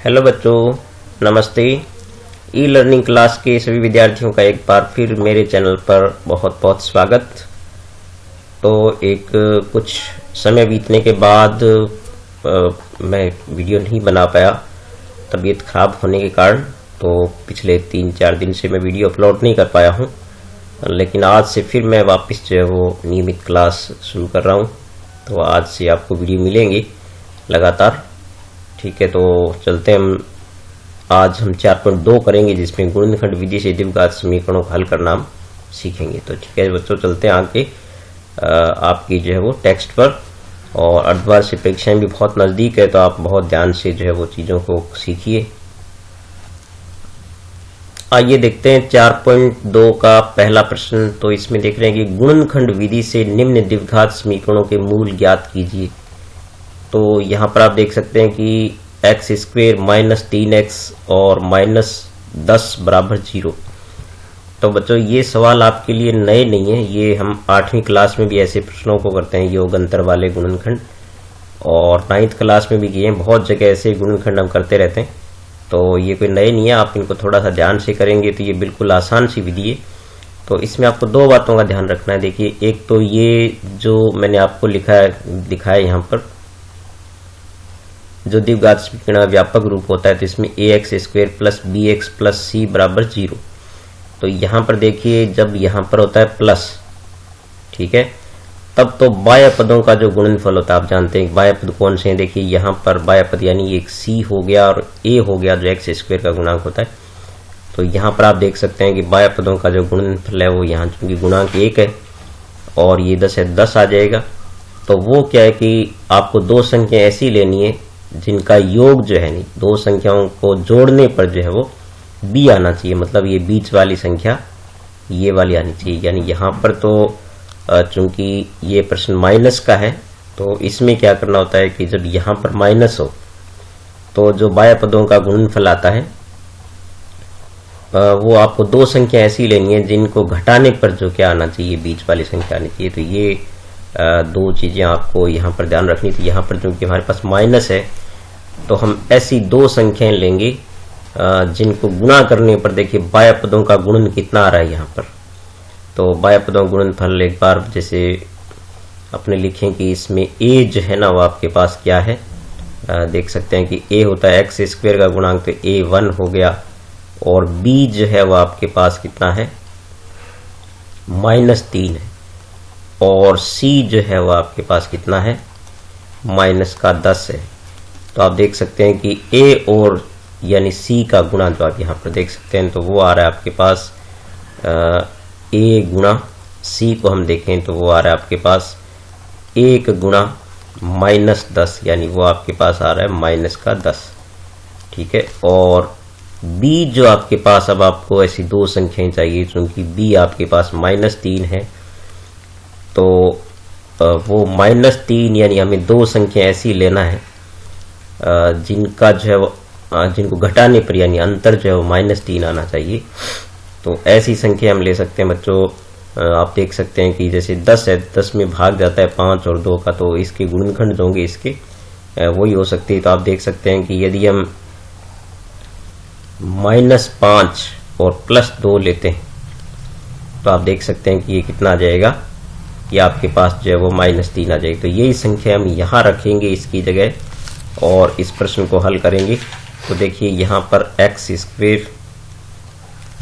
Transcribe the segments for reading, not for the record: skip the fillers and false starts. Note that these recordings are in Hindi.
हेलो बच्चों, नमस्ते। ई लर्निंग क्लास के सभी विद्यार्थियों का एक बार फिर मेरे चैनल पर बहुत बहुत स्वागत। तो एक कुछ समय बीतने के बाद मैं वीडियो नहीं बना पाया, तबीयत खराब होने के कारण। तो पिछले 3-4 दिन से मैं वीडियो अपलोड नहीं कर पाया हूं, लेकिन आज से फिर मैं वापस जो है वो नियमित क्लास शुरू कर रहा हूं। तो आज से आपको वीडियो मिलेंगे लगातार, ठीक है। तो चलते हैं आज हम 4.2 करेंगे, जिसमें गुणनखंड विधि से द्विघात समीकरणों को हल करना हम सीखेंगे। तो ठीक है बच्चों, चलते हैं आगे आपकी जो है वो टेक्स्ट पर। और अर्धवार्षिक परीक्षाएं भी बहुत नज़दीक है, तो आप बहुत ध्यान से जो है वो चीज़ों को सीखिए। आइए देखते हैं 4.2 का पहला प्रश्न। तो इसमें देख रहे हैं कि गुणनखंड विधि से निम्न द्विघात समीकरणों के मूल ज्ञात कीजिए। तो यहाँ पर आप देख सकते हैं कि x² - 3x और -10 = 0। तो बच्चों ये सवाल आपके लिए नए नहीं है, ये हम 8वीं क्लास में भी ऐसे प्रश्नों को करते हैं, योग अंतर वाले गुणनखंड, और 9th क्लास में भी किए हैं। बहुत जगह ऐसे गुणनखंड हम करते रहते हैं, तो ये कोई नए नहीं है। आप इनको थोड़ा सा ध्यान से करेंगे तो ये बिल्कुल आसान सी विधि है। तो इसमें आपको 2 बातों का ध्यान रखना है। देखिए, एक तो ये जो मैंने आपको दिखाया यहाँ पर, जो द्विघात समीकरण व्यापक रूप होता है, तो इसमें ax² + bx + c = 0। तो यहाँ पर देखिए, जब यहाँ पर होता है प्लस, ठीक है, तब तो बाह्य पदों का जो गुणनफल होता है, आप जानते हैं बाह्य पद कौन से हैं। देखिए यहाँ पर बाह्य पद यानी एक c हो गया और a हो गया, जो x² का गुणांक होता है। तो यहाँ पर आप देख सकते हैं कि बाह्य पदों का जो गुणनफल है वो यहाँ चूंकि गुणांक 1 है और ये 10 है, 10 आ जाएगा। तो वो क्या है कि आपको 2 संख्या ऐसी लेनी है जिनका योग जो है, नहीं 2 संख्याओं को जोड़ने पर जो है वो b आना चाहिए। मतलब ये बीच वाली संख्या ये वाली आनी चाहिए। यानी यहाँ पर तो चूंकि ये प्रश्न माइनस का है, तो इसमें क्या करना होता है कि जब यहाँ पर माइनस हो तो जो बाह्य पदों का गुणनफल आता है वो आपको 2 संख्या ऐसी लेनी है जिनको घटाने पर जो क्या आना चाहिए, बीच वाली संख्या आनी चाहिए। तो ये 2 चीजें आपको यहाँ पर ध्यान रखनी थी। यहाँ पर चूंकि हमारे पास माइनस है, तो हम ऐसी 2 संख्याएं लेंगे जिनको गुणा करने पर देखिए बाह्य पदों का गुणन कितना आ रहा है यहाँ पर। तो बाह्य पदों गुणनफल एक बार जैसे अपने लिखें कि इसमें a जो है ना वो आपके पास क्या है, देख सकते हैं कि a होता है x² का गुणांक, तो a 1 हो गया, और b जो है वो आपके पास कितना है, -3 है, और c जो है वो आपके पास कितना है, -10 है। तो आप देख सकते हैं कि a और यानी c का गुणा जो आप यहाँ पर देख सकते हैं, तो वो आ रहा है आपके पास a गुणा c को हम देखें तो वो आ रहा है आपके पास 1 गुणा -10, यानी वो आपके पास आ रहा है -10, ठीक है। और b जो आपके पास, अब आपको ऐसी 2 संख्याएं चाहिए, क्योंकि b आपके पास -3 है, तो वो -3 यानी हमें 2 संख्या ऐसी लेना है जिनका जो है वो जिनको घटाने पर यानी अंतर जो है वो -3 आना चाहिए। तो ऐसी संख्या हम ले सकते हैं बच्चों। आप देख सकते हैं कि जैसे 10 है, 10 में भाग जाता है 5 और 2 का, तो इसके गुणनखंड जो होंगे इसके वही हो सकती है। तो आप देख सकते हैं कि यदि हम -5 और +2 लेते हैं, तो आप देख सकते हैं कि ये कितना आ जाएगा, ये आपके पास जो है वो -3 आ जाएगी। तो यही संख्या हम यहाँ रखेंगे इसकी जगह और इस प्रश्न को हल करेंगे। तो देखिए यहाँ पर x²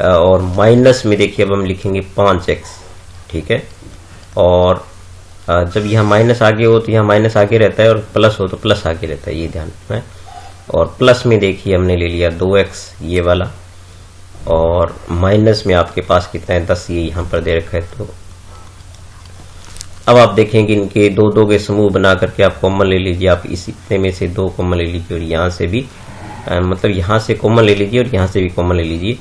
और माइनस में देखिए अब हम लिखेंगे 5x, ठीक है। और जब यहाँ माइनस आगे हो तो यहाँ माइनस आगे रहता है, और प्लस हो तो प्लस आगे रहता है, ये ध्यान रखना है। और प्लस में देखिए हमने ले लिया 2x ये वाला, और माइनस में आपके पास कितना है, 10 ये यहाँ पर दे रखा है। तो अब आप देखें कि इनके 2 के समूह बना करके आप कॉमन ले लीजिए। आप इतने में से 2 कॉमन ले लीजिए, और यहाँ से भी मतलब यहाँ से कॉमन ले लीजिए और यहाँ से भी कॉमन ले लीजिए।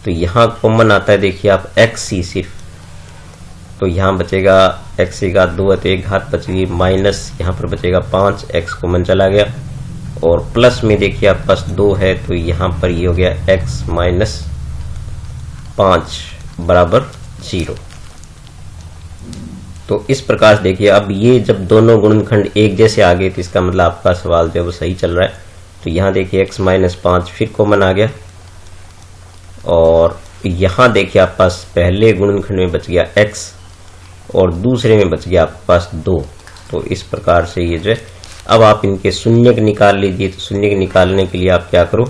तो यहाँ कॉमन आता है, देखिए आप xc सिर्फ, तो यहाँ बचेगा x की घात 2 है, तो 1 घात बच गई, माइनस यहाँ पर बचेगा 5x कॉमन चला गया, और प्लस में देखिए आपके पास 2 है, तो यहाँ पर ये हो गया x - 5 = 0। तो इस प्रकार से देखिए, अब ये जब दोनों गुणनखंड एक जैसे आ गए, तो इसका मतलब आपका सवाल जो है वो सही चल रहा है। तो यहाँ देखिए x माइनस 5 फिर कॉमन आ गया, और यहाँ देखिए आपके पास पहले गुणनखंड में बच गया x और दूसरे में बच गया आपके पास 2। तो इस प्रकार से ये जो है, अब आप इनके शून्य निकाल लीजिए। तो शून्य निकालने के लिए आप क्या करो,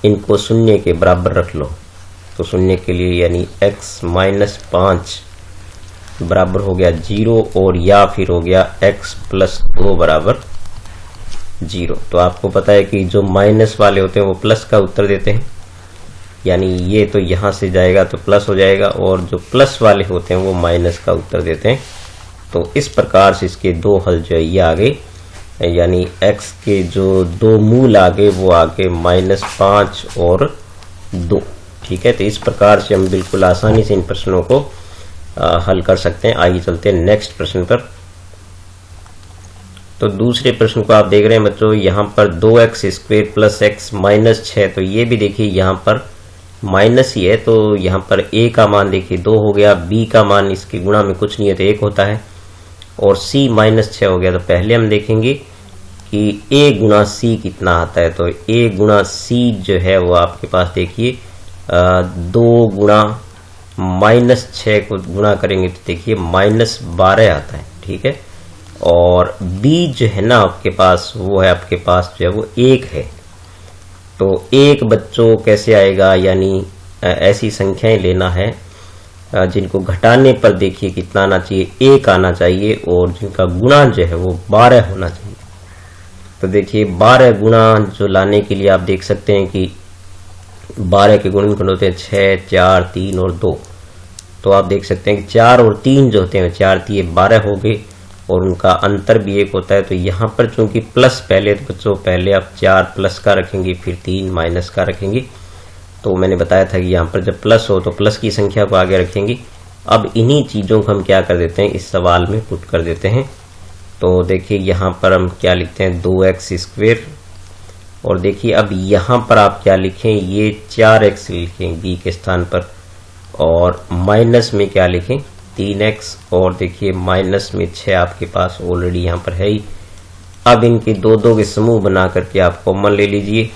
इनको शून्य के बराबर रख लो। तो शून्य के लिए यानी x माइनस 5 बराबर हो गया 0 और या फिर हो गया x प्लस 2 बराबर 0। तो आपको पता है कि जो माइनस वाले होते हैं वो प्लस का उत्तर देते हैं, यानी ये तो यहां से जाएगा तो प्लस हो जाएगा, और जो प्लस वाले होते हैं वो माइनस का उत्तर देते हैं। तो इस प्रकार से इसके दो हल जो है ये आ गए, यानी x के जो दो मूल आ गए वो आ गए -5 और 2। ठीक है, तो इस प्रकार से हम बिल्कुल आसानी से इन प्रश्नों को हल कर सकते हैं। आइए चलते हैं नेक्स्ट प्रश्न पर। तो दूसरे प्रश्न को आप देख रहे हैं बच्चों, यहाँ पर 2x² प्लस x माइनस 6। तो ये भी देखिए यहाँ पर माइनस ही है, तो यहाँ पर a का मान देखिए 2 हो गया, b का मान इसके गुणा में कुछ नहीं है तो 1 होता है, और c माइनस 6 हो गया। तो पहले हम देखेंगे कि a गुणा c कितना आता है। तो a गुणा c जो है वो आपके पास देखिए 2 गुणा -6 को गुणा करेंगे तो देखिए -12 आता है। ठीक है, और b जो है ना आपके पास वो है, आपके पास जो है वो 1 है। तो 1 बच्चों कैसे आएगा, यानी ऐसी संख्याएं लेना है जिनको घटाने पर देखिए कितना आना चाहिए, 1 आना चाहिए, और जिनका गुणा जो है वो 12 होना चाहिए। तो देखिए 12 गुणा जो लाने के लिए आप देख सकते हैं कि 12 के गुणनखंड होते हैं 6, 4, 3 और 2। तो आप देख सकते हैं कि 4 और 3 जो होते हैं 4 3 12 हो गए, और उनका अंतर भी 1 होता है। तो यहाँ पर चूंकि प्लस पहले, तो बच्चों पहले आप 4 प्लस का रखेंगे फिर 3 माइनस का रखेंगे। तो मैंने बताया था कि यहाँ पर जब प्लस हो तो प्लस की संख्या को आगे रखेंगे। अब इन्हीं चीज़ों को हम क्या कर देते हैं, इस सवाल में पुट कर देते हैं। तो देखिए यहाँ पर हम क्या लिखते हैं 2x², और देखिए अब यहाँ पर आप क्या लिखें, ये 4x लिखें b के स्थान पर, और माइनस में क्या लिखें 3x, और देखिए माइनस में 6 आपके पास ऑलरेडी यहाँ पर है ही। अब इनके दो दो के समूह बना करके आप कॉमन ले लीजिए।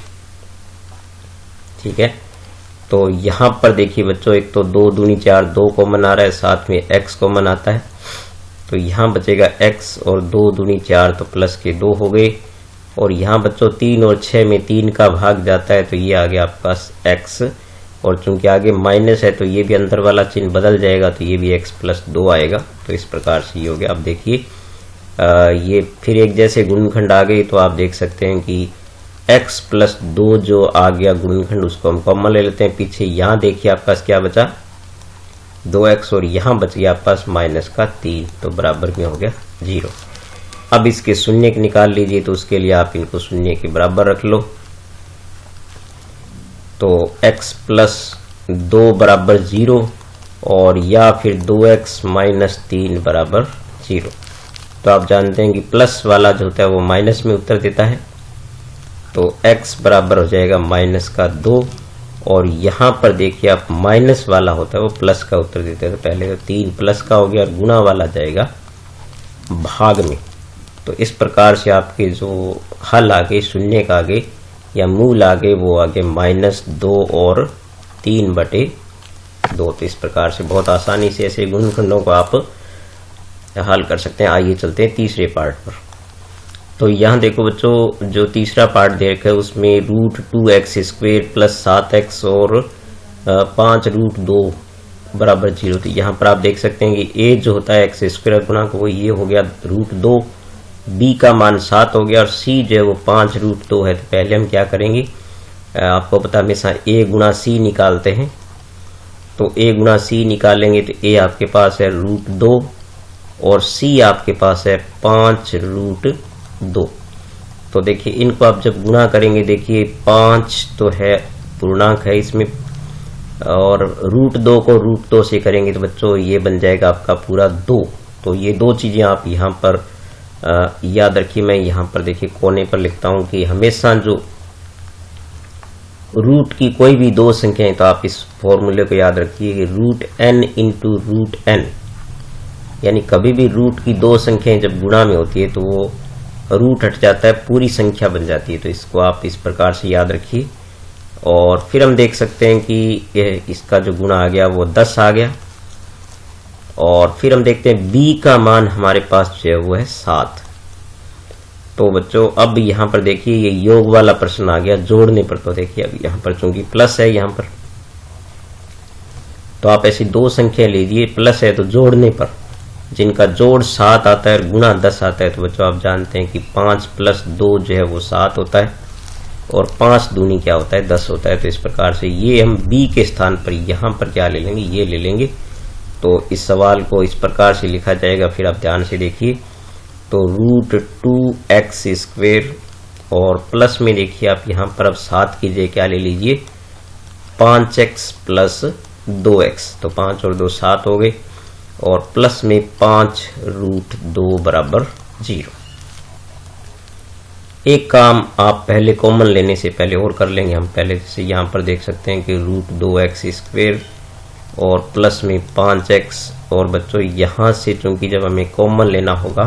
ठीक है, तो यहाँ पर देखिए बच्चों, एक तो 2 दूनी 4, 2 कॉमन आ रहा है, साथ में x कॉमन आता है। तो यहाँ बचेगा x, और 2 दूनी 4 तो प्लस के 2 हो गए, और यहाँ बच्चों 3 और 6 में 3 का भाग जाता है, तो ये आ गया आपके पास x, और चूंकि आगे माइनस है तो ये भी अंदर वाला चिन्ह बदल जाएगा, तो ये भी x प्लस 2 आएगा। तो इस प्रकार से ये हो गया। अब देखिए ये फिर एक जैसे गुणनखंड आ गए, तो आप देख सकते हैं कि x प्लस 2 जो आ गया गुणनखंड, उसको हम कॉमन ले लेते हैं। पीछे यहाँ देखिए आपके पास क्या बचा 2x, और यहाँ बच गया आपके पास -3, तो बराबर में हो गया 0। अब इसके शून्य निकाल लीजिए, तो उसके लिए आप इनको शून्य के बराबर रख लो। तो x प्लस 2 बराबर 0, और या फिर 2x माइनस 3 बराबर 0। तो आप जानते हैं कि प्लस वाला जो होता है वो माइनस में उत्तर देता है। तो x बराबर हो जाएगा -2, और यहाँ पर देखिए आप माइनस वाला होता है वो प्लस का उत्तर देता है। तो पहले तो 3 प्लस का हो गया, और गुणा वाला जाएगा भाग में। तो इस प्रकार से आपके जो हल आगे शून्य का आगे या मूल आगे वो आगे -2 और 3/2। तो इस प्रकार से बहुत आसानी से ऐसे गुणनखंडों को आप हल कर सकते हैं। आइए चलते हैं तीसरे पार्ट पर। तो यहाँ देखो बच्चों, जो तीसरा पार्ट देखा है उसमें √2x² प्लस 7x और 5√2 बराबर 0। तो यहाँ पर आप देख सकते हैं कि a जो होता है x² गुणा वो ये हो गया √2, b का मान 7 हो गया, और c जो है वो 5√2 है। तो पहले हम क्या करेंगे, आपको पता हमेशा a गुणा c निकालते हैं। तो a गुणा c निकालेंगे तो a आपके पास है √2, और c आपके पास है 5√2। तो देखिए इनको आप जब गुणा करेंगे, देखिए 5 तो है पूर्णांक है इसमें, और √2 को √2 से करेंगे तो बच्चों ये बन जाएगा आपका पूरा 2। तो ये दो चीजें आप यहाँ पर याद रखिए। मैं यहाँ पर देखिए कोने पर लिखता हूँ कि हमेशा जो रूट की कोई भी दो संख्याएं, तो आप इस फॉर्मूले को याद रखिए कि √n इंटू √n, यानी कभी भी रूट की दो संख्याएं जब गुणा में होती है तो वो रूट हट जाता है, पूरी संख्या बन जाती है। तो इसको आप इस प्रकार से याद रखिए। और फिर हम देख सकते हैं कि इसका जो गुणा आ गया वो 10 आ गया। और फिर हम देखते हैं b का मान हमारे पास जो है वो है 7। तो बच्चों अब यहाँ पर देखिए ये योग वाला प्रश्न आ गया जोड़ने पर। तो देखिए अब यहाँ पर चूंकि प्लस है यहाँ पर, तो आप ऐसी दो संख्या लीजिए, प्लस है तो जोड़ने पर जिनका जोड़ 7 आता है गुणा 10 आता है। तो बच्चों आप जानते हैं कि 5 + 2 जो है वो 7 होता है और 5 दूनी क्या होता है 10 होता है। तो इस प्रकार से ये हम b के स्थान पर यहाँ पर क्या ले लेंगे, ये ले लेंगे। तो इस सवाल को इस प्रकार से लिखा जाएगा। फिर आप ध्यान से देखिए, तो √2x² और प्लस में देखिए आप यहाँ पर अब 7 की जगह क्या ले लीजिए 5x + 2x। तो 5 और 2 7 हो गए और प्लस में 5√2 = 0। एक काम आप पहले कॉमन लेने से पहले और कर लेंगे हम। पहले से यहाँ पर देख सकते हैं कि √2x² और प्लस में 5x। और बच्चों यहाँ से चूंकि जब हमें कॉमन लेना होगा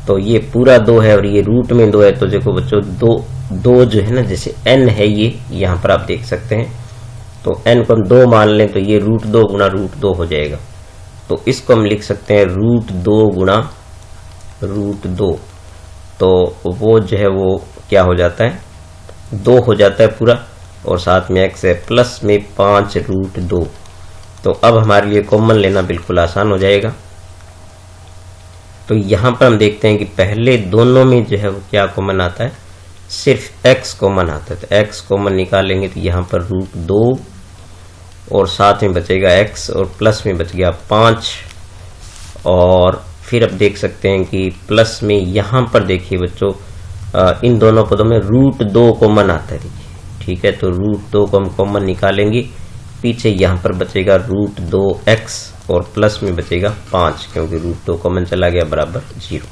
तो ये पूरा 2 है और ये रूट में 2 है। तो देखो बच्चों दो जो है ना, जैसे n है ये यहाँ पर आप देख सकते हैं, तो n को हम 2 मान लें तो ये √2 गुणा √2 हो जाएगा। तो इसको हम लिख सकते हैं √2 गुणा √2। तो वो जो है वो क्या हो जाता है 2 हो जाता है पूरा और साथ में x है, प्लस में 5√2। तो अब हमारे लिए कॉमन लेना बिल्कुल आसान हो जाएगा। तो यहाँ पर हम देखते हैं कि पहले दोनों में जो है वो क्या कॉमन आता है, सिर्फ x कॉमन आता है। तो x कॉमन निकालेंगे तो यहाँ पर √2 और साथ में बचेगा x और प्लस में बच गया 5। और फिर अब देख सकते हैं कि प्लस में यहाँ पर देखिए बच्चों इन दोनों पदों में √2 कॉमन आता है। देखिए ठीक है, तो √2 को हम कॉमन निकालेंगे, पीछे यहाँ पर बचेगा √2x और प्लस में बचेगा 5 क्योंकि √2 कॉमन चला गया बराबर 0।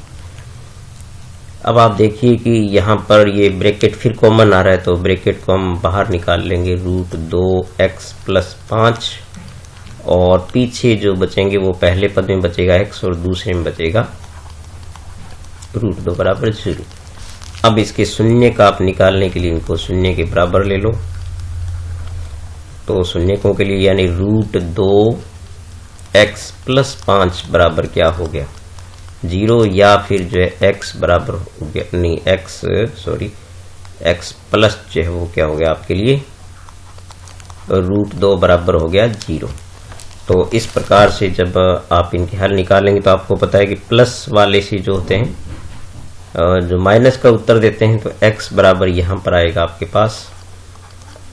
अब आप देखिए कि यहाँ पर ये ब्रैकेट फिर कॉमन आ रहा है, तो ब्रैकेट को हम बाहर निकाल लेंगे √2x + 5 और पीछे जो बचेंगे वो पहले पद में बचेगा x और दूसरे में बचेगा √2 = 0। अब इसके शून्य का आप निकालने के लिए इनको शून्य के बराबर ले लो। तो शून्यकों के लिए यानी √2x + 5 बराबर क्या हो गया 0, या फिर जो है x बराबर हो गया नहीं x प्लस जो है वो क्या हो गया आपके लिए √2 बराबर हो गया 0। तो इस प्रकार से जब आप इनके हल निकालेंगे तो आपको पता है कि प्लस वाले से जो होते हैं जो माइनस का उत्तर देते हैं तो x बराबर यहाँ पर आएगा आपके पास।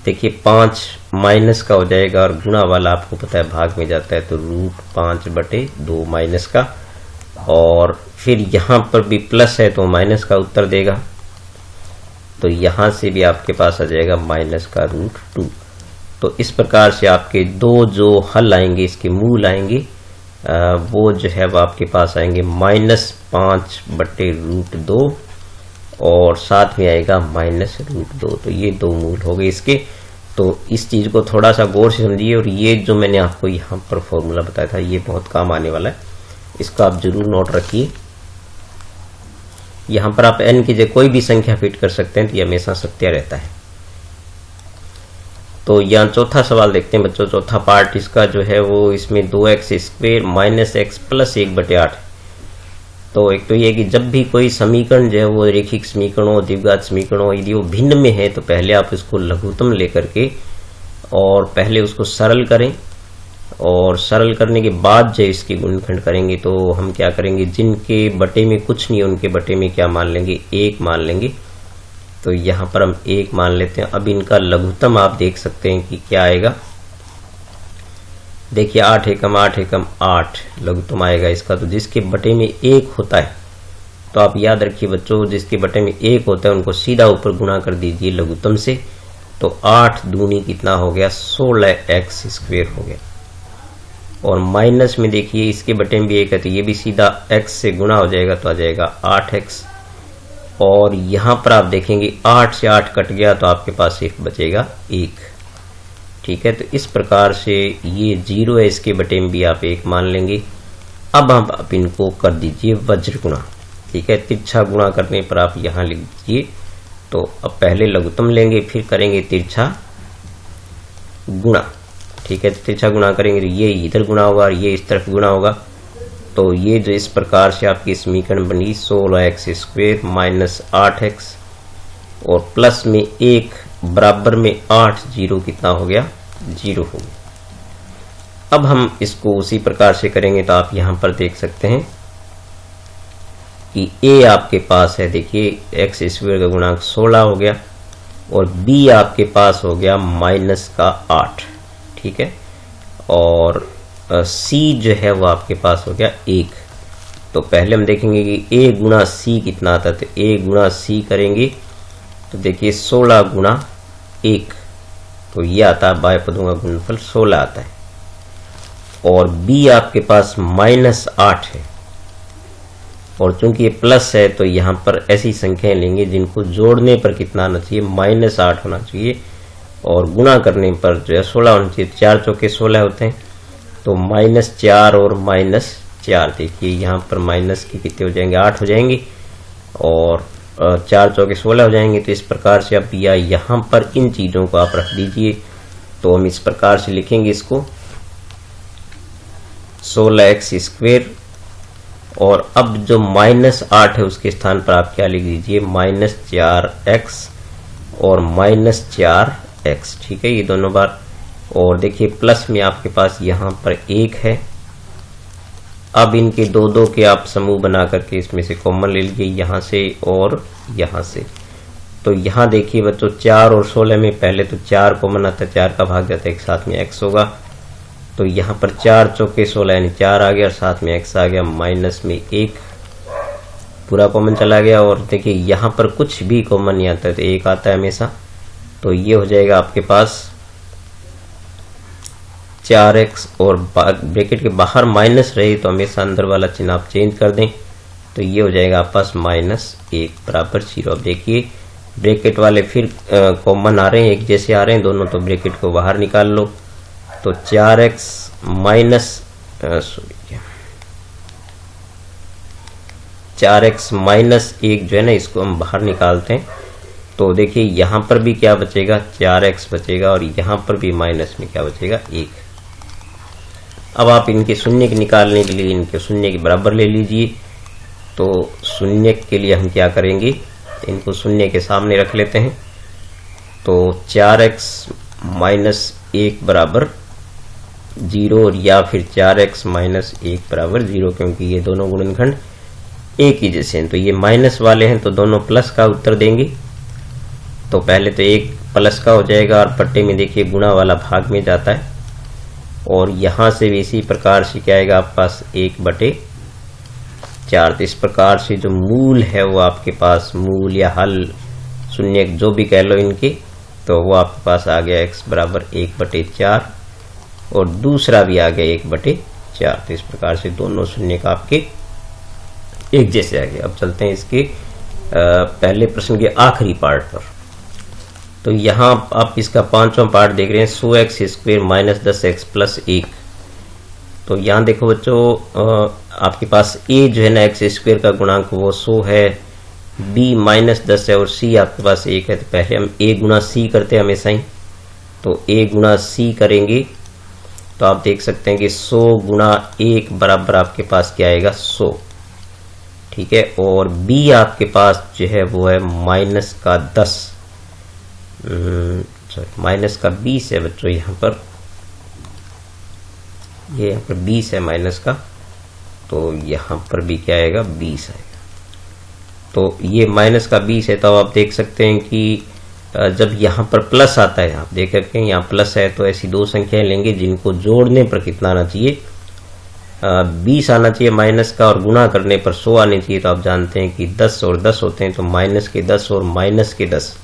देखिए 5 माइनस का हो जाएगा और गुणा वाला आपको पता है भाग में जाता है, तो √5/2 माइनस का। और फिर यहाँ पर भी प्लस है तो माइनस का उत्तर देगा, तो यहाँ से भी आपके पास आ जाएगा -√2। तो इस प्रकार से आपके दो जो हल आएंगे, इसके मूल आएंगे वो जो है वो आपके पास आएंगे -5/√2 और साथ में आएगा -√2। तो ये दो मूल हो गए इसके। तो इस चीज को थोड़ा सा गौर से समझिए और ये जो मैंने आपको यहाँ पर फॉर्मूला बताया था ये बहुत काम आने वाला है, इसको आप जरूर नोट रखिए। यहाँ पर आप n की जगह कोई भी संख्या फिट कर सकते हैं तो ये हमेशा सत्य रहता है। तो यहाँ चौथा सवाल देखते हैं बच्चों। चौथा पार्ट इसका जो है वो इसमें 2x² - x + 1/8। तो एक तो ये कि जब भी कोई समीकरण जो है वो रेखिक समीकरण हो, द्विघात समीकरण हो, यदि वो भिन्न में है तो पहले आप इसको लघुत्तम लेकर के और पहले उसको सरल करें और सरल करने के बाद जो इसकी गुणनखंड करेंगे तो हम क्या करेंगे, जिनके बटे में कुछ नहीं उनके बटे में क्या मान लेंगे 1 मान लेंगे। तो यहाँ पर हम 1 मान लेते हैं। अब इनका लघुत्तम आप देख सकते हैं कि क्या आएगा। देखिए 8 एकम 8 एकम 8 लघुत्तम आएगा इसका। तो जिसके बटे में 1 होता है तो आप याद रखिए बच्चों, जिसके बटे में 1 होता है उनको सीधा ऊपर गुणा कर दीजिए लघुत्तम से। तो 8 दूनी कितना हो गया 16x² हो गया। और माइनस में देखिए इसके बटे में भी 1 है तो ये भी सीधा x से गुणा हो जाएगा तो आ जाएगा 8x। और यहाँ पर आप देखेंगे 8 से 8 कट गया तो आपके पास सिर्फ बचेगा 1। ठीक है, तो इस प्रकार से ये 0 है, इसके बटे में भी आप 1 मान लेंगे। अब आप इनको कर दीजिए वज्र गुणा। ठीक है। तिरछा गुणा करने पर आप यहाँ लिख दीजिए। तो अब पहले लघुत्तम लेंगे, फिर करेंगे तिरछा गुणा, ठीक है। तिरछा गुणा करेंगे तो ये इधर गुणा होगा और ये इस तरफ गुणा होगा। तो ये जो इस प्रकार से आपकी समीकरण बनी 16x² माइनस 8x और प्लस में 1 बराबर में 8, 0 कितना हो गया, 0 हो गया। अब हम इसको उसी प्रकार से करेंगे तो आप यहां पर देख सकते हैं कि a आपके पास है, देखिए x² का गुणांक 16 हो गया और b आपके पास हो गया माइनस का 8, ठीक है। और c जो है वो आपके पास हो गया 1। तो पहले हम देखेंगे कि a गुणा c कितना आता है। तो a गुणा c करेंगे तो देखिए 16 गुणा 1, तो ये आता है बाह्य पदों का गुणनफल 16 आता है। और b आपके पास माइनस 8 है और चूंकि ये प्लस है तो यहाँ पर ऐसी संख्याएं लेंगे जिनको जोड़ने पर कितना आना चाहिए, माइनस 8 होना चाहिए और गुणा करने पर जो है 16 होना चाहिए। 4 चौके 16 होते हैं तो -4 और -4, देखिए यहाँ पर माइनस के कितने हो जाएंगे, 8 हो जाएंगे और 4 चौके 16 हो जाएंगे। तो इस प्रकार से आप या यहाँ पर इन चीजों को आप रख दीजिए। तो हम इस प्रकार से लिखेंगे इसको 16x² और अब जो -8 है उसके स्थान पर आप क्या लिख दीजिए, -4x और -4x, ठीक है, ये दोनों बार। और देखिए प्लस में आपके पास यहाँ पर 1 है। अब इनके दो के आप समूह बना करके इसमें से कॉमन ले लीजिए, यहाँ से और यहाँ से। तो यहाँ देखिए बच्चों 4 और 16 में पहले तो 4 कॉमन आता है, 4 का भाग जाता है, एक साथ में x होगा। तो यहाँ पर 4 चौके 16 यानी 4 आ गया और साथ में x आ गया, माइनस में 1 पूरा कॉमन चला गया। और देखिए यहाँ पर कुछ भी कॉमन नहीं आता है तो 1 आता है हमेशा। तो ये हो जाएगा आपके पास 4x और ब्रैकेट के बाहर माइनस रहे तो हमेशा अंदर वाला चिन्ह आप चेंज कर दें। तो ये हो जाएगा आपके पास -1 बराबर 0। अब देखिए ब्रैकेट वाले फिर कॉमन आ रहे हैं, एक जैसे आ रहे हैं दोनों, तो ब्रैकेट को बाहर निकाल लो। तो 4x माइनस 1 जो है ना, इसको हम बाहर निकालते हैं। तो देखिए यहाँ पर भी क्या बचेगा, 4x बचेगा और यहाँ पर भी माइनस में क्या बचेगा, 1। अब आप इनके शून्य के निकालने के लिए इनके शून्य के बराबर ले लीजिए। तो शून्य के लिए हम क्या करेंगे, इनको शून्य के सामने रख लेते हैं। तो 4x माइनस 1 बराबर 0 या फिर 4x माइनस 1 बराबर 0, क्योंकि ये दोनों गुणनखंड एक ही जैसे हैं। तो ये माइनस वाले हैं तो दोनों प्लस का उत्तर देंगे। तो पहले तो 1 प्लस का हो जाएगा और पट्टे में देखिए गुणा वाला भाग में जाता है और यहां से भी इसी प्रकार से क्या आएगा आपके पास 1/4। तो इस प्रकार से जो मूल है वो आपके पास, मूल या हल शून्य जो भी कह लो इनके, तो वो आपके पास आ गया x बराबर 1/4 और दूसरा भी आ गया 1/4। तो इस प्रकार से दोनों शून्य का आपके एक जैसे आ गया। अब चलते हैं इसके पहले प्रश्न के आखिरी पार्ट पर। तो यहाँ आप इसका 5वां पार्ट देख रहे हैं, 100x² माइनस 10x प्लस 1। तो यहाँ देखो बच्चों आपके पास a जो है ना x² का गुणांक वो 100 है, b माइनस 10 है और c आपके पास 1 है। तो पहले हम a गुणा c करते हैं हमेशा ही। तो a गुणा c करेंगे तो आप देख सकते हैं कि 100 गुणा 1 बराबर आपके पास क्या आएगा, 100, ठीक है। और b आपके पास जो है वो है माइनस का 10, माइनस का 20 है बच्चों यहाँ पर, ये यहाँ पर 20 है माइनस का, तो यहाँ पर भी क्या आएगा, 20 आएगा। तो ये माइनस का 20 है। तो आप देख सकते हैं कि जब यहाँ पर प्लस आता है, आप देख सकते हैं यहाँ प्लस है, तो ऐसी दो संख्याएं लेंगे जिनको जोड़ने पर कितना आना चाहिए, 20 आना चाहिए माइनस का, और गुणा करने पर 100 आने चाहिए। तो आप जानते हैं कि 10 और 10 होते हैं, तो माइनस के 10 और माइनस के 10,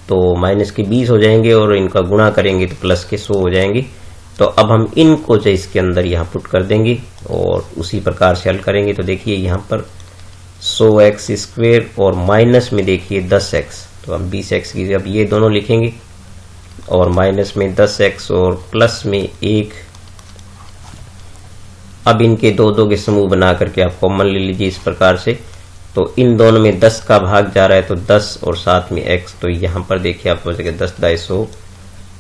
तो माइनस के 20 हो जाएंगे और इनका गुणा करेंगे तो प्लस के 100 हो जाएंगे। तो अब हम इनको जो इसके अंदर यहाँ पुट कर देंगे और उसी प्रकार से हल करेंगे। तो देखिए यहाँ पर 100x² और माइनस में देखिए 10x, तो हम 20x की अब ये दोनों लिखेंगे और माइनस में 10x और प्लस में 1 अब इनके दो दो के समूह बना करके आप कॉमन ले लीजिए इस प्रकार से। तो इन दोनों में 10 का भाग जा रहा है तो 10 और साथ में x, तो यहाँ पर देखिए आप बचेगा 10 दाई 100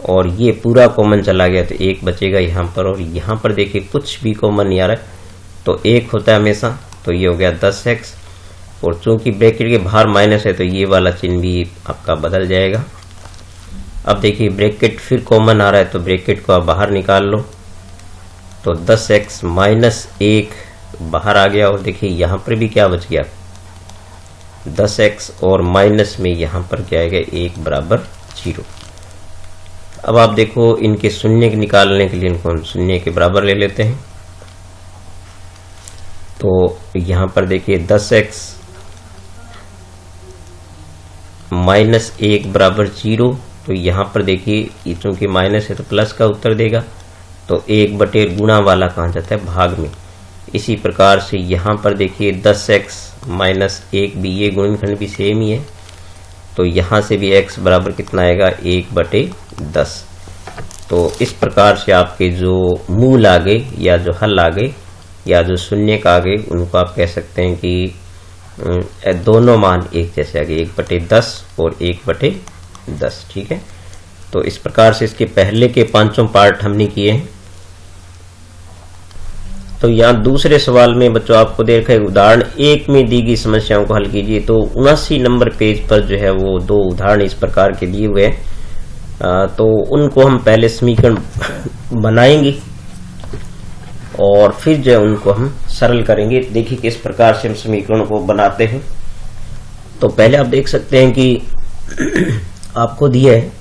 और ये पूरा कॉमन चला गया तो 1 बचेगा यहाँ पर। और यहाँ पर देखिए कुछ भी कॉमन नहीं आ रहा है तो 1 होता है हमेशा, तो ये हो गया 10x। और चूंकि ब्रैकेट के बाहर माइनस है तो ये वाला चिन्ह भी आपका बदल जाएगा। अब देखिए ब्रैकेट फिर कॉमन आ रहा है तो ब्रैकेट को आप बाहर निकाल लो, तो 10x माइनस 1 बाहर आ गया। और देखिए यहाँ पर भी क्या बच गया, 10x और माइनस में यहाँ पर क्या आएगा 1 बराबर 0। अब आप देखो इनके शून्य निकालने के लिए इनको हम शून्य के बराबर ले लेते हैं। तो यहाँ पर देखिए 10x माइनस 1 बराबर 0, तो यहाँ पर देखिए चूंकि माइनस है तो प्लस का उत्तर देगा, तो 1 बटे गुणा वाला कहाँ जाता है भाग में। इसी प्रकार से यहाँ पर देखिए 10x माइनस 1 भी, ये गुणनफल भी सेम ही है, तो यहाँ से भी x बराबर कितना आएगा 1 बटे 10। तो इस प्रकार से आपके जो मूल आ गए या जो हल आ गए या जो शून्य का आ गए उनको आप कह सकते हैं कि दोनों मान एक जैसे आ गए, 1 बटे 10 और 1 बटे 10। ठीक है, तो इस प्रकार से इसके पहले के 5 पार्ट हमने किए हैं। तो यहाँ दूसरे सवाल में बच्चों आपको दे रखा है उदाहरण 1 में दी गई समस्याओं को हल कीजिए। तो 79 नंबर पेज पर जो है वो 2 उदाहरण इस प्रकार के दिए हुए हैं, तो उनको हम पहले समीकरण बनाएंगे और फिर जो है उनको हम सरल करेंगे। देखिए किस प्रकार से हम समीकरण को बनाते हैं। तो पहले आप देख सकते हैं कि आपको दिया है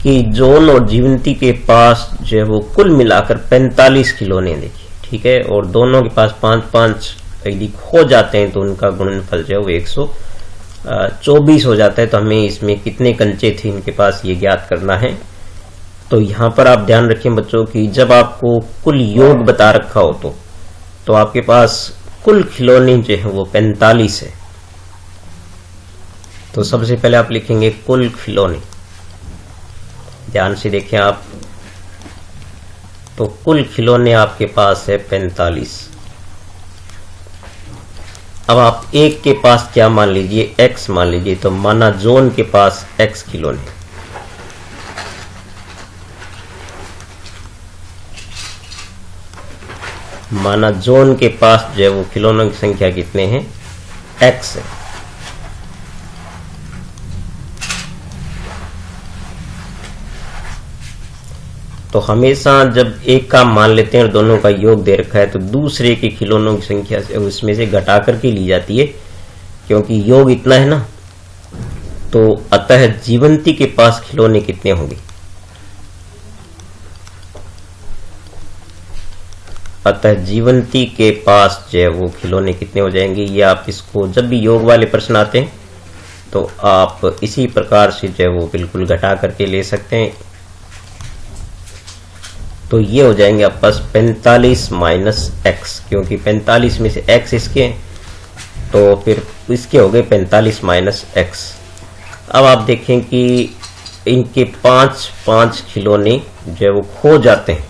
कि जॉन और जीवंती के पास जो है वो कुल मिलाकर 45 खिलौने देखिए, ठीक है, और दोनों के पास 5-5 यदि खो जाते हैं तो उनका गुणनफल जो है वो 124 हो जाता है। तो हमें इसमें कितने कंचे थे इनके पास ये ज्ञात करना है। तो यहाँ पर आप ध्यान रखें बच्चों की जब आपको कुल योग बता रखा हो तो आपके पास कुल खिलौने जो है वो 45 है। तो सबसे पहले आप लिखेंगे कुल खिलौने, ध्यान से देखें आप, तो कुल खिलौने आपके पास है 45। अब आप एक के पास क्या मान लीजिए, x मान लीजिए, तो माना जॉन के पास x खिलौने, माना जॉन के पास जो है वो खिलौनों की संख्या कितने हैं, x है। तो हमेशा जब एक का मान लेते हैं और दोनों का योग दे रखा है तो दूसरे के खिलौनों की संख्या से उसमें से घटा करके ली जाती है, क्योंकि योग इतना है ना। तो अतः जीवंती के पास खिलौने कितने होंगे, अतः जीवंती के पास जो है वो खिलौने कितने हो जाएंगे। ये आप इसको जब भी योग वाले प्रश्न आते हैं तो आप इसी प्रकार से जो है वो बिल्कुल घटा करके ले सकते हैं। तो ये हो जाएंगे आपके पास 45 माइनस x, क्योंकि 45 में से x इसके हैं तो फिर इसके हो गए 45 माइनस x। अब आप देखें कि इनके 5-5 खिलौने जो है वो खो जाते हैं।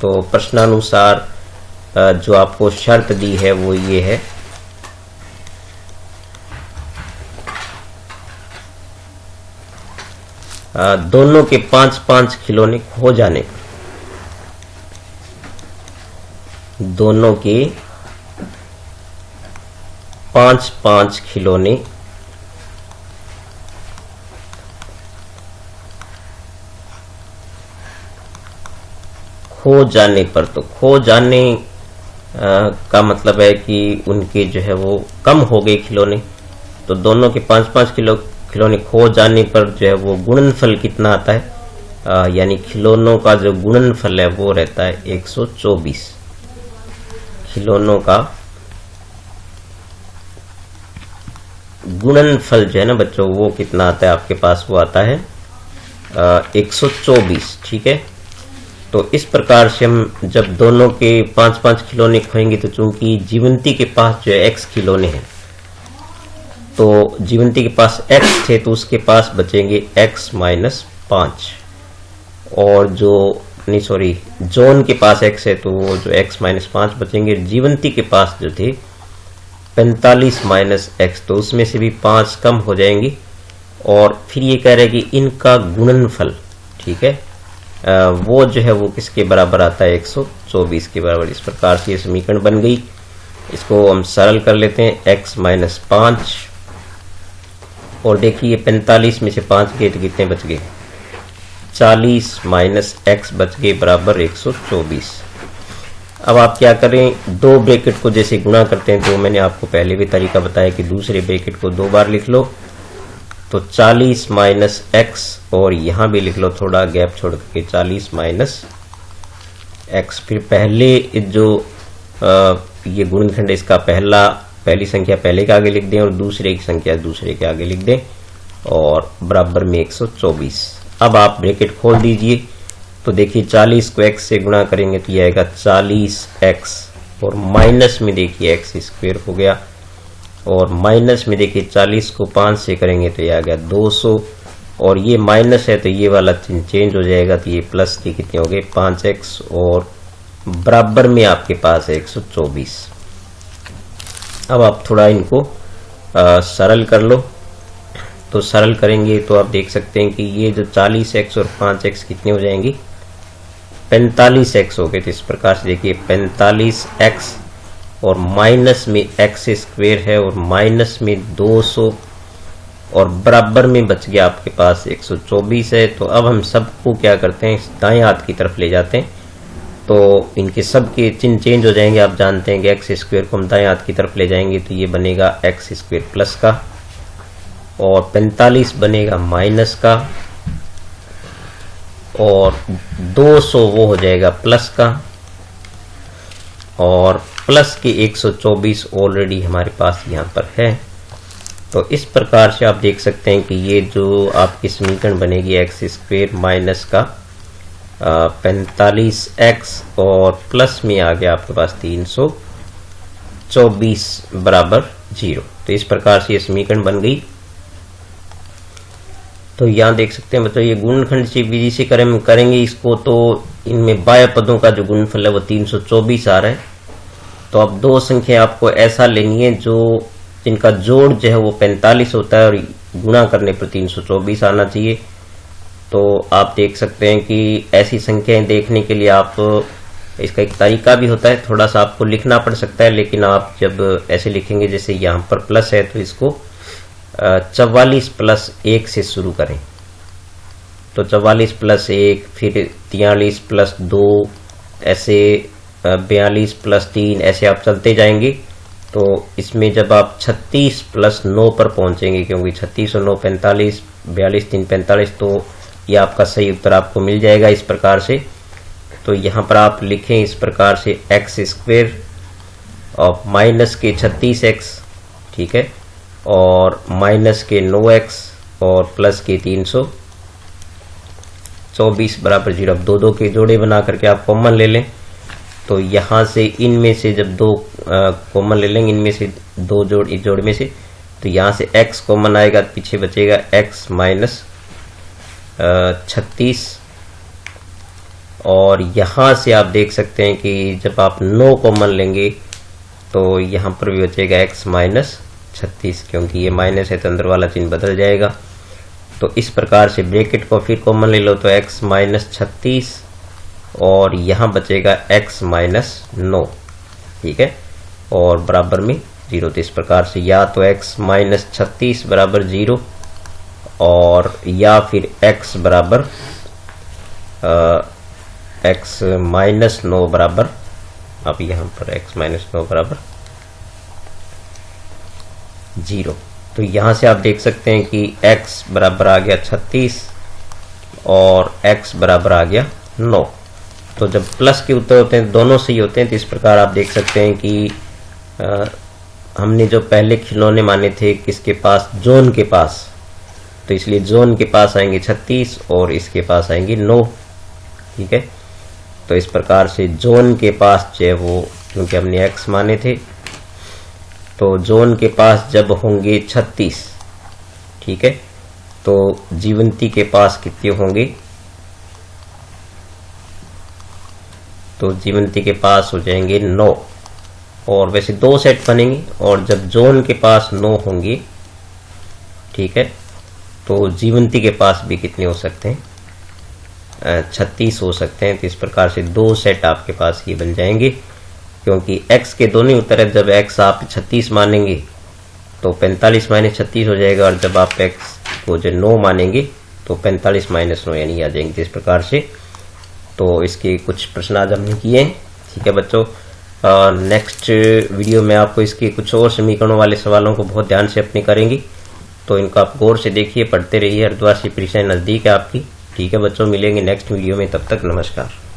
तो प्रश्नानुसार जो आपको शर्त दी है वो ये है, दोनों के 5-5 खिलौने खो जाने पर, दोनों के 5-5 खिलौने खो जाने पर, तो खो जाने का मतलब है कि उनके जो है वो कम हो गए खिलौने। तो दोनों के 5-5 खिलौने खो जाने पर जो है वो गुणनफल कितना आता है, यानी खिलौनों का जो गुणनफल है वो रहता है 124। खिलौनों का गुणनफल जो है ना बच्चों वो कितना आता है आपके पास, वो आता है 124। ठीक है, तो इस प्रकार से हम जब दोनों के 5-5 खिलौने खोएंगे तो चूंकि जीवंती के पास जो है x खिलौने हैं, तो जीवंती के पास x थे तो उसके पास बचेंगे x माइनस 5। और जो नहीं सॉरी जॉन के पास x है तो वो जो x माइनस 5 बचेंगे। जीवंती के पास जो थे 45 माइनस x, तो उसमें से भी 5 कम हो जाएंगे। और फिर ये कह रहे हैं कि इनका गुणनफल, ठीक है, वो जो है वो किसके बराबर आता है, 124 के बराबर। इस प्रकार से ये समीकरण बन गई। इसको हम सरल कर लेते हैं, x माइनस 5 और देखिए 45 में से 5 गए तो कितने बच गए, 40 माइनस x बच गए बराबर 124। अब आप क्या करें, दो ब्रैकेट को जैसे गुणा करते हैं तो मैंने आपको पहले भी तरीका बताया कि दूसरे ब्रैकेट को 2 बार लिख लो। तो 40 माइनस x और यहां भी लिख लो थोड़ा गैप छोड़ के 40 माइनस x। फिर पहले जो ये गुणनखंड इसका पहली संख्या पहले के आगे लिख दें और दूसरे की संख्या दूसरे के आगे लिख दें और बराबर में 124। अब आप ब्रैकेट खोल दीजिए तो देखिए 40 को x से गुणा करेंगे तो ये आएगा 40x और माइनस में देखिए x स्क्वायर हो गया और माइनस में देखिए 40 को 5 से करेंगे तो ये आ गया 200 और ये माइनस है तो ये वाला चिन्ह चेंज हो जाएगा तो ये प्लस के कितने हो गए 5x और बराबर में आपके पास है 124। अब आप थोड़ा इनको सरल कर लो। तो सरल करेंगे तो आप देख सकते हैं कि ये जो 40x और 5x कितने हो जाएंगे, 45x हो गए। तो इस प्रकार से देखिए 45x और माइनस में x स्क्वायर है और माइनस में 200 और बराबर में बच गया आपके पास 124 है। तो अब हम सबको क्या करते हैं, दाएं हाथ की तरफ ले जाते हैं तो इनके सब के चिन्ह चेंज हो जाएंगे। आप जानते हैं कि एक्स स्क्वायर को हम दाएं हाथ की तरफ ले जाएंगे तो ये बनेगा एक्स स्क्वायर प्लस का और 45 बनेगा माइनस का और 200 वो हो जाएगा प्लस का और प्लस के 124 ऑलरेडी हमारे पास यहाँ पर है। तो इस प्रकार से आप देख सकते हैं कि ये जो आपकी समीकरण बनेगी एक्स स्क्वायर माइनस का 45x और प्लस में आ गया आपके पास 324 बराबर 0। तो इस प्रकार से ये समीकरण बन गई। तो यहाँ देख सकते हैं मतलब ये गुणनखंड से विधि से करेंगे इसको तो इनमें बाह्य पदों का जो गुणनफल है वो 324 आ रहा है। तो अब दो संख्या आपको ऐसा लेनी है जो जिनका जोड़ जो है वो 45 होता है और गुणा करने पर 324 आना चाहिए। तो आप देख सकते हैं कि ऐसी संख्याएं देखने के लिए आप इसका एक तरीका भी होता है, थोड़ा सा आपको लिखना पड़ सकता है, लेकिन आप जब ऐसे लिखेंगे जैसे यहाँ पर प्लस है तो इसको 44 प्लस 1 से शुरू करें। तो 44 प्लस 1 फिर 43 प्लस 2 ऐसे 42 प्लस 3 ऐसे आप चलते जाएंगे। तो इसमें जब आप 36 प्लस 9 पर पहुंचेंगे, क्योंकि 36 और 9 45, 42 3 45, तो ये आपका सही उत्तर आपको मिल जाएगा इस प्रकार से। तो यहाँ पर आप लिखें इस प्रकार से एक्स स्क्वायर और माइनस के 36x, ठीक है, और माइनस के 9x और प्लस के 324 बराबर 0। अब दो के जोड़े बना करके आप कॉमन ले लें। तो यहाँ से इनमें से जब दो कॉमन ले लेंगे, इनमें से दो इस जोड़ में से, तो यहाँ से x कॉमन आएगा, पीछे बचेगा x माइनस 36 और यहाँ से आप देख सकते हैं कि जब आप 9 कॉमन लेंगे तो यहाँ पर भी बचेगा x माइनस 36, क्योंकि ये माइनस है तो अंदर वाला चिन्ह बदल जाएगा। तो इस प्रकार से ब्रैकेट को फिर कॉमन ले लो तो x माइनस 36 और यहाँ बचेगा x माइनस 9, ठीक है, और बराबर में 0। तो इस प्रकार से या तो x माइनस 36 बराबर 0 और या फिर x बराबर x माइनस 9 बराबर, अब यहाँ पर x माइनस 9 बराबर 0। तो यहाँ से आप देख सकते हैं कि x बराबर आ गया 36 और x बराबर आ गया 9। तो जब प्लस के उत्तर होते हैं दोनों सही होते हैं। तो इस प्रकार आप देख सकते हैं कि हमने जो पहले खिलौने माने थे किसके पास, जोन के पास, तो इसलिए जोन के पास आएंगे 36 और इसके पास आएंगे 9, ठीक है। तो इस प्रकार से जोन के पास जो है वो, क्योंकि हमने x माने थे, तो जोन के पास जब होंगे 36, ठीक है, तो जीवंती के पास कितने होंगे तो जीवंती के पास हो जाएंगे 9, और वैसे 2 सेट बनेंगे, और जब जॉन के पास 9 होंगे, ठीक है, तो जीवंती के पास भी कितने हो सकते हैं, 36 हो सकते हैं। तो इस प्रकार से 2 सेट आपके पास ये बन जाएंगे, क्योंकि x के दोनों उत्तर है। जब x आप 36 मानेंगे तो 45 माइनस 36 हो जाएगा, और जब आप x को जो 9 मानेंगे तो 45 माइनस 9 यानी आ जाएंगे। इस प्रकार से तो इसके कुछ प्रश्न आज हमने किए हैं, ठीक है बच्चों। नेक्स्ट वीडियो में आपको इसके कुछ और समीकरणों वाले सवालों को बहुत ध्यान से अपने करेंगे, तो इनको आप गौर से देखिए, पढ़ते रहिए। हरिद्वार से परीक्षाएं नज़दीक है आपकी, ठीक है बच्चों। मिलेंगे नेक्स्ट वीडियो में, तब तक नमस्कार।